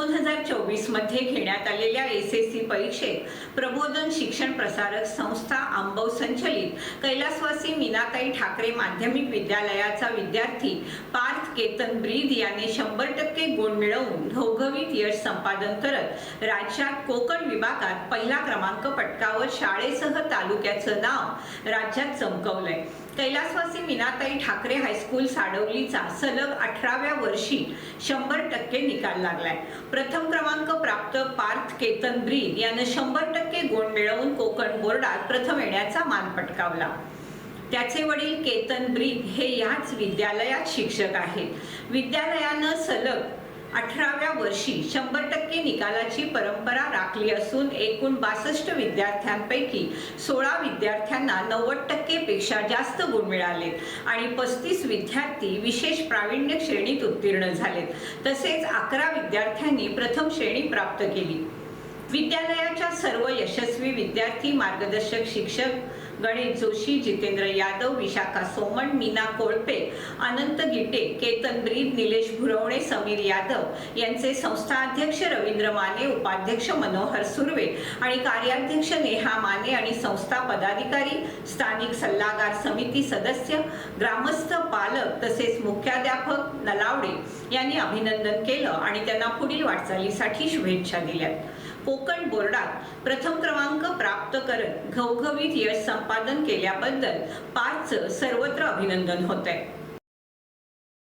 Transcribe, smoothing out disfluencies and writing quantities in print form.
2024 मध्ये घेण्यात आलेल्या एसएससी परीक्षेत प्रबोधन शिक्षण प्रसारक संस्था आंबव संचलित कैलासवासी मीनाताई ठाकरे माध्यमिक विद्यालयाचा विद्यार्थी पार्थ केतन ब्रीद याने 100% गुण मिळवून घवघवीत यश संपादन करत राज्यात कोकण विभागात पहिला क्रमांक पटकावत शाळेसह तालुक्याचं नाव राज्यात चमकवलंय। कैलासवासी मीनाताई ठाकरे हायस्कूल साडवलीचा सलग 18व्या वर्षी 100% निकाल लागलाय। प्रथम क्रमांक प्राप्त पार्थ केतन ब्रीद याने 100% गुण मिळवून कोकण बोर्डात प्रथम येण्याचा मान पटकावला। त्याचे वडील केतन ब्रीद हे याच विद्यालयात शिक्षक आहेत। विद्यालयानं सलग 18व्या वर्षी 100% निकालाची परंपरा राखली असून एकूण 62 विद्यार्थ्यांपैकी 16 विद्यार्थ्यांना 90% पेक्षा जास्त गुण मिळालेत आणि 35 विद्यार्थी विशेष प्रावीण्य श्रेणीत उत्तीर्ण झालेत। तसेच 11 विद्यार्थ्यांनी प्रथम श्रेणी प्राप्त केली। विद्यालयाच्या सर्व यशस्वी विद्यार्थी, मार्गदर्शक शिक्षक गणेश जोशी, जितेंद्र यादव, विशाखा सोमण, मीना कोळपे, अनंत गिटे, केतन ब्रीद, निलेश भुरवणे, समीर यादव यांचे संस्थाध्यक्ष रवींद्र माने, उपाध्यक्ष मनोहर सुर्वे आणि कार्याध्यक्ष नेहा माने आणि संस्था पदाधिकारी, स्थानिक सल्लागार समिती सदस्य, ग्रामस्थ, पालक तसेच मुख्याध्यापक नलावडे यांनी अभिनंदन केलं आणि त्यांना पुढील वाटचालीसाठी शुभेच्छा दिल्या। कोकण बोर्डात प्रथम क्रमांक प्राप्त करत घवघवीत यश संपादन केल्याबद्दल पार्थचं सर्वत्र अभिनंदन होतंय।